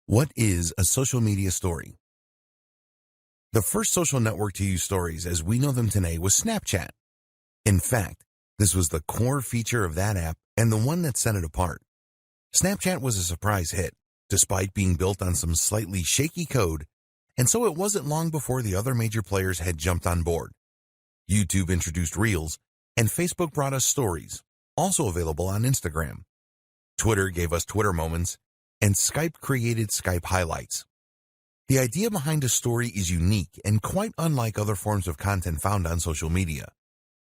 What is a social media story? The first social network to use stories as we know them today was Snapchat. In fact, this was the core feature of that app and the one that set it apart. Snapchat was a surprise hit, despite being built on some slightly shaky code, and so it wasn't long before the other major players had jumped on board. YouTube introduced Reels, and Facebook brought us Stories, also available on Instagram. Twitter gave us Twitter Moments, and Skype created Skype Highlights. The idea behind a story is unique and quite unlike other forms of content found on social media.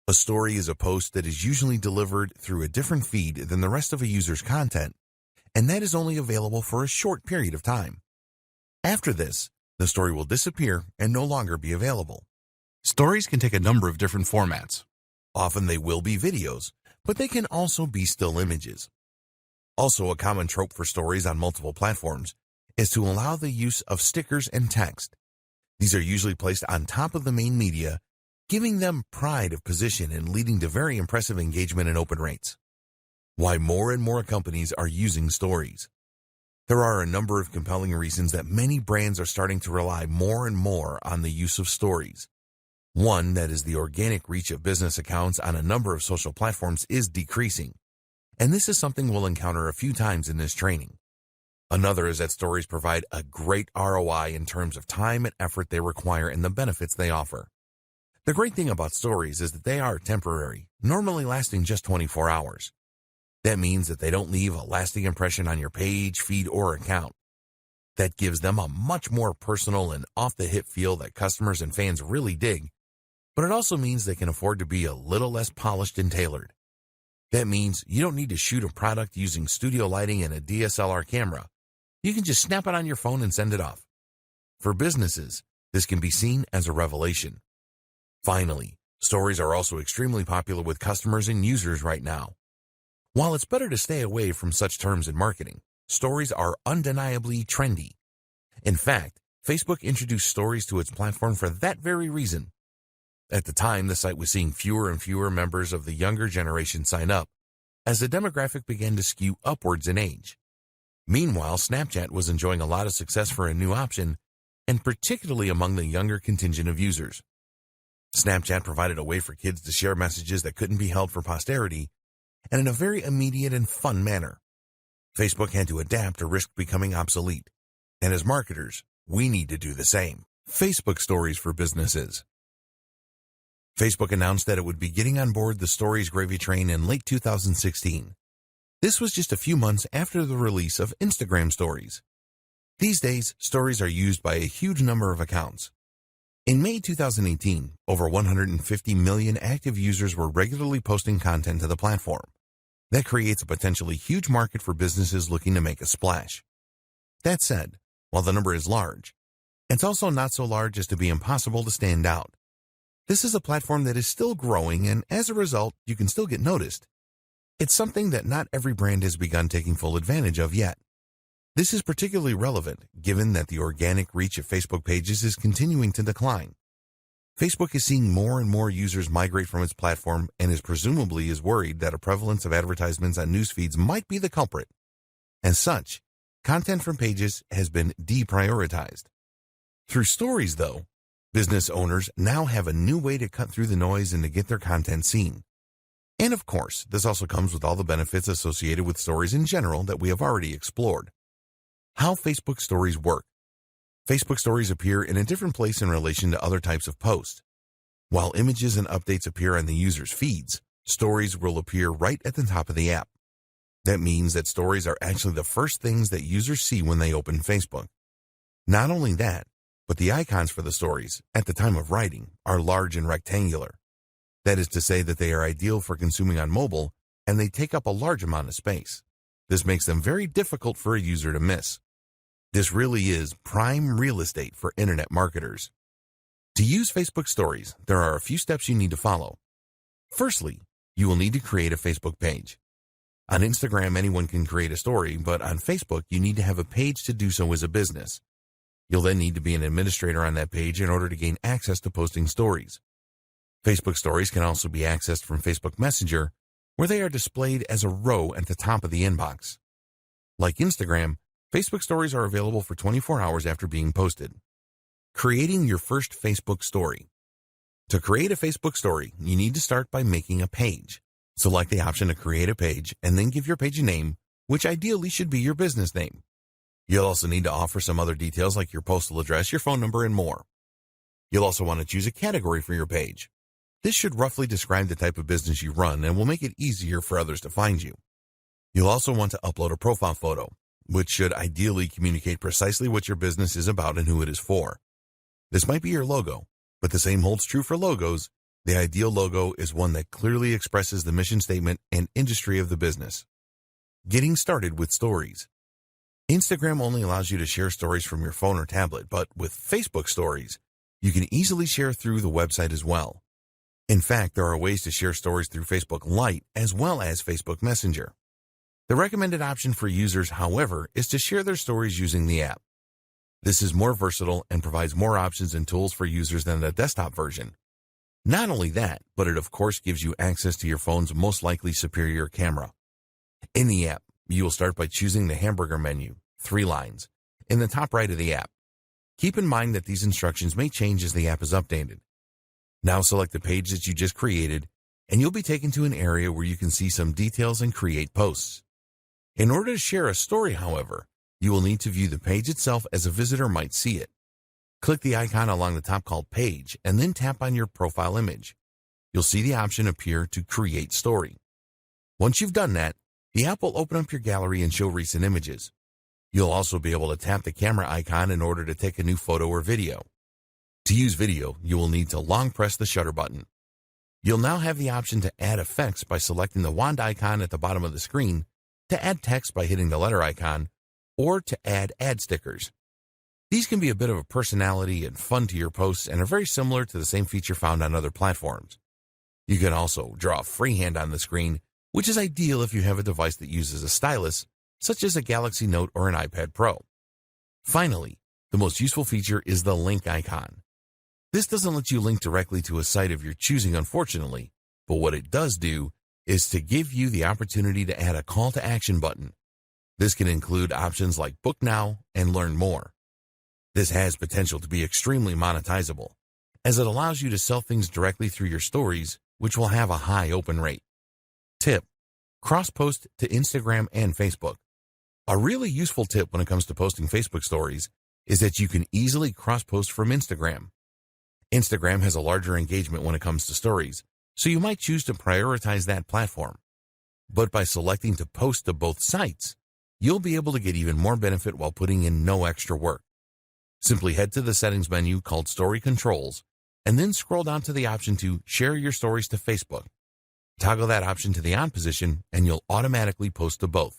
A story is a post that is usually delivered through a different feed than the rest of a user's content, and that is only available for a short period of time. After this, the story will disappear and no longer be available. Stories can take a number of different formats. Often they will be videos, but they can also be still images. Also, a common trope for stories on multiple platforms is to allow the use of stickers and text. These are usually placed on top of the main media, giving them pride of position and leading to very impressive engagement and open rates. Why more and more companies are using stories. There are a number of compelling reasons that many brands are starting to rely more and more on the use of stories. One, that is the organic reach of business accounts on a number of social platforms is decreasing, and this is something we'll encounter a few times in this training. Another is that stories provide a great ROI in terms of time and effort they require and the benefits they offer. The great thing about stories is that they are temporary, normally lasting just 24 hours. That means that they don't leave a lasting impression on your page, feed, or account. That gives them a much more personal and off-the-hip feel that customers and fans really dig, but it also means they can afford to be a little less polished and tailored. That means you don't need to shoot a product using studio lighting and a DSLR camera. You can just snap it on your phone and send it off. For businesses, this can be seen as a revelation. Finally, stories are also extremely popular with customers and users right now. While it's better to stay away from such terms in marketing, stories are undeniably trendy. In fact, Facebook introduced stories to its platform for that very reason. At the time, the site was seeing fewer and fewer members of the younger generation sign up, as the demographic began to skew upwards in age. Meanwhile, Snapchat was enjoying a lot of success for a new option, and particularly among the younger contingent of users. Snapchat provided a way for kids to share messages that couldn't be held for posterity, and in a very immediate and fun manner. Facebook had to adapt to risk becoming obsolete, and as marketers, we need to do the same. Facebook Stories for businesses. Facebook announced that it would be getting on board the Stories gravy train in late 2016. This was just a few months after the release of Instagram Stories. These days, Stories are used by a huge number of accounts. In May 2018, over 150 million active users were regularly posting content to the platform. That creates a potentially huge market for businesses looking to make a splash. That said, while the number is large, it's also not so large as to be impossible to stand out. This is a platform that is still growing, and as a result, you can still get noticed. It's something that not every brand has begun taking full advantage of yet. This is particularly relevant given that the organic reach of Facebook pages is continuing to decline. Facebook is seeing more and more users migrate from its platform and presumably is worried that a prevalence of advertisements on news feeds might be the culprit. As such, content from pages has been deprioritized. Through Stories, though, business owners now have a new way to cut through the noise and to get their content seen. And of course, this also comes with all the benefits associated with stories in general that we have already explored. How Facebook Stories work. Facebook Stories appear in a different place in relation to other types of posts. While images and updates appear on the user's feeds, Stories will appear right at the top of the app. That means that Stories are actually the first things that users see when they open Facebook. Not only that, but the icons for the stories, at the time of writing, are large and rectangular. That is to say that they are ideal for consuming on mobile, and they take up a large amount of space. This makes them very difficult for a user to miss. This really is prime real estate for internet marketers. To use Facebook Stories, there are a few steps you need to follow. Firstly, you will need to create a Facebook page. On Instagram, anyone can create a story, but on Facebook, you need to have a page to do so as a business. You'll then need to be an administrator on that page in order to gain access to posting stories. Facebook Stories can also be accessed from Facebook Messenger, where they are displayed as a row at the top of the inbox. Like Instagram, Facebook stories are available for 24 hours after being posted. Creating your first Facebook story. To create a Facebook story, you need to start by making a page. Select the option to create a page and then give your page a name, which ideally should be your business name. You'll also need to offer some other details like your postal address, your phone number, and more. You'll also want to choose a category for your page. This should roughly describe the type of business you run and will make it easier for others to find you. You'll also want to upload a profile photo, which should ideally communicate precisely what your business is about and who it is for. This might be your logo, but the same holds true for logos. The ideal logo is one that clearly expresses the mission statement and industry of the business. Getting started with stories. Instagram only allows you to share stories from your phone or tablet, but with Facebook stories, you can easily share through the website as well. In fact, there are ways to share stories through Facebook Lite as well as Facebook Messenger. The recommended option for users, however, is to share their stories using the app. This is more versatile and provides more options and tools for users than the desktop version. Not only that, but it of course gives you access to your phone's most likely superior camera. In the app, you will start by choosing the hamburger menu, 3 lines, in the top right of the app. Keep in mind that these instructions may change as the app is updated. Now select the page that you just created, and you'll be taken to an area where you can see some details and create posts. In order to share a story, however, you will need to view the page itself as a visitor might see it. Click the icon along the top called Page, and then tap on your profile image. You'll see the option appear to Create Story. Once you've done that, the app will open up your gallery and show recent images. You'll also be able to tap the camera icon in order to take a new photo or video. To use video, you will need to long press the shutter button. You'll now have the option to add effects by selecting the wand icon at the bottom of the screen, to add text by hitting the letter icon, or to add ad stickers. These can be a bit of a personality and fun to your posts and are very similar to the same feature found on other platforms. You can also draw freehand on the screen, which is ideal if you have a device that uses a stylus, such as a Galaxy Note or an iPad Pro. Finally, the most useful feature is the link icon. This doesn't let you link directly to a site of your choosing, unfortunately, but what it does do is to give you the opportunity to add a call to action button. This can include options like Book Now and Learn More. This has potential to be extremely monetizable, as it allows you to sell things directly through your stories, which will have a high open rate. Tip: cross-post to Instagram and Facebook. A really useful tip when it comes to posting Facebook stories is that you can easily cross-post from Instagram. Instagram has a larger engagement when it comes to stories, so you might choose to prioritize that platform. But by selecting to post to both sites, you'll be able to get even more benefit while putting in no extra work. Simply head to the settings menu called Story Controls, and then scroll down to the option to Share Your Stories to Facebook. Toggle that option to the on position, and you'll automatically post to both.